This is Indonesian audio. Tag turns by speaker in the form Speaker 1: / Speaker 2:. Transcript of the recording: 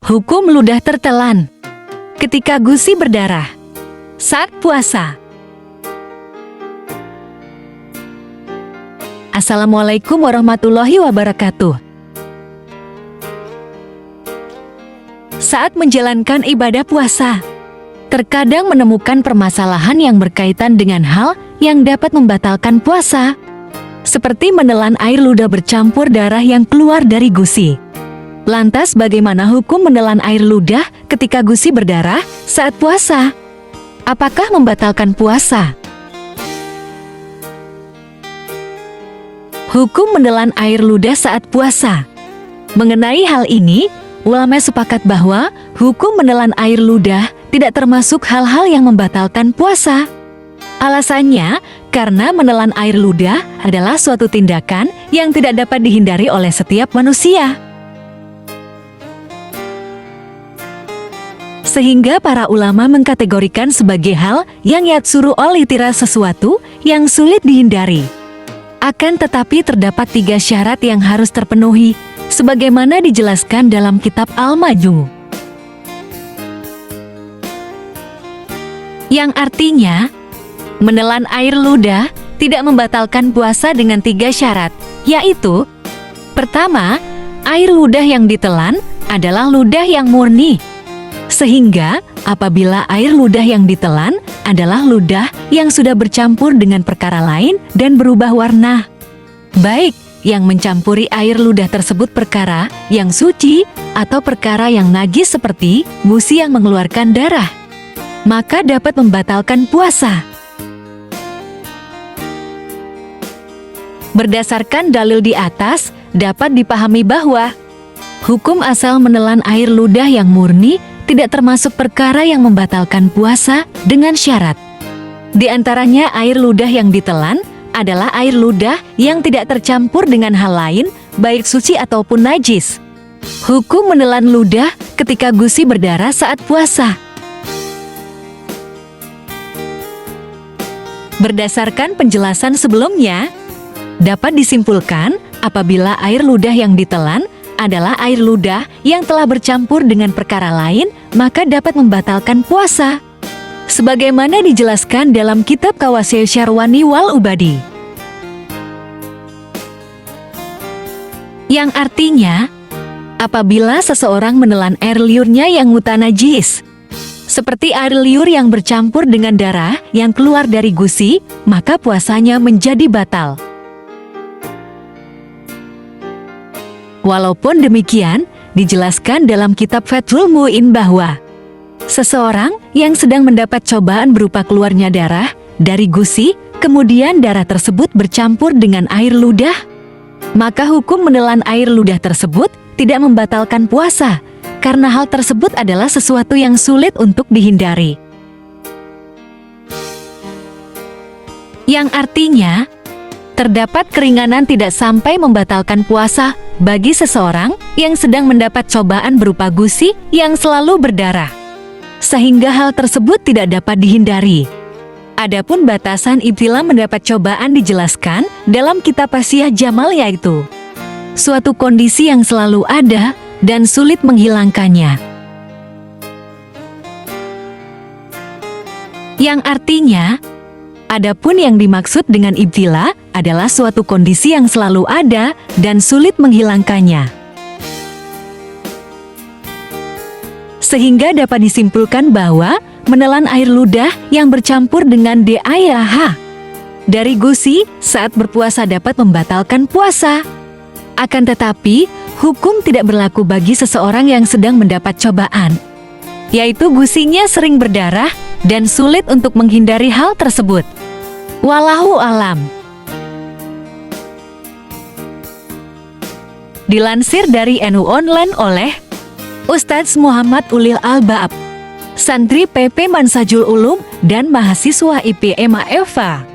Speaker 1: Hukum ludah tertelan ketika gusi berdarah saat puasa. Assalamualaikum warahmatullahi wabarakatuh. Saat menjalankan ibadah puasa, terkadang menemukan permasalahan yang berkaitan dengan hal yang dapat membatalkan puasa, seperti menelan air ludah bercampur darah yang keluar dari gusi. Lantas bagaimana hukum menelan air ludah ketika gusi berdarah saat puasa? Apakah membatalkan puasa? Hukum menelan air ludah saat puasa. Mengenai hal ini, ulama sepakat bahwa hukum menelan air ludah tidak termasuk hal-hal yang membatalkan puasa. Alasannya, karena menelan air ludah adalah suatu tindakan yang tidak dapat dihindari oleh setiap manusia. Sehingga para ulama mengkategorikan sebagai hal yang yatsuru olitira sesuatu yang sulit dihindari. Akan tetapi terdapat 3 syarat yang harus terpenuhi, sebagaimana dijelaskan dalam kitab Al-Majmu'. Yang artinya, menelan air ludah tidak membatalkan puasa dengan 3 syarat, yaitu: pertama, air ludah yang ditelan adalah ludah yang murni. Sehingga, apabila air ludah yang ditelan adalah ludah yang sudah bercampur dengan perkara lain dan berubah warna, baik yang mencampuri air ludah tersebut perkara yang suci atau perkara yang najis seperti gusi yang mengeluarkan darah, maka dapat membatalkan puasa. Berdasarkan dalil di atas, dapat dipahami bahwa hukum asal menelan air ludah yang murni tidak termasuk perkara yang membatalkan puasa dengan syarat. Di antaranya air ludah yang ditelan adalah air ludah yang tidak tercampur dengan hal lain, baik suci ataupun najis. Hukum menelan ludah ketika gusi berdarah saat puasa. Berdasarkan penjelasan sebelumnya, dapat disimpulkan apabila air ludah yang ditelan adalah air ludah yang telah bercampur dengan perkara lain, maka dapat membatalkan puasa. Sebagaimana dijelaskan dalam kitab Qawasil Syarwani wal Ubadi. Yang artinya, apabila seseorang menelan air liurnya yang mutanajis, seperti air liur yang bercampur dengan darah yang keluar dari gusi, maka puasanya menjadi batal. Walaupun demikian, dijelaskan dalam kitab Fathul Mu'in bahwa seseorang yang sedang mendapat cobaan berupa keluarnya darah dari gusi, kemudian darah tersebut bercampur dengan air ludah, maka hukum menelan air ludah tersebut tidak membatalkan puasa, karena hal tersebut adalah sesuatu yang sulit untuk dihindari. Yang artinya, terdapat keringanan tidak sampai membatalkan puasa bagi seseorang yang sedang mendapat cobaan berupa gusi yang selalu berdarah, sehingga hal tersebut tidak dapat dihindari. Adapun batasan ibtila mendapat cobaan dijelaskan dalam kitab Pasiyah Jamal, yaitu suatu kondisi yang selalu ada dan sulit menghilangkannya. Yang artinya, adapun yang dimaksud dengan ibtila adalah suatu kondisi yang selalu ada dan sulit menghilangkannya. Sehingga dapat disimpulkan bahwa menelan air ludah yang bercampur dengan DAYH dari gusi saat berpuasa dapat membatalkan puasa. Akan tetapi, hukum tidak berlaku bagi seseorang yang sedang mendapat cobaan, yaitu gusinya sering berdarah dan sulit untuk menghindari hal tersebut. Wallahu alam. Dilansir dari NU Online oleh Ustadz Muhammad Ulil Al-Ba'ab, santri PP Mansajul Ulum dan mahasiswa IPMA Eva.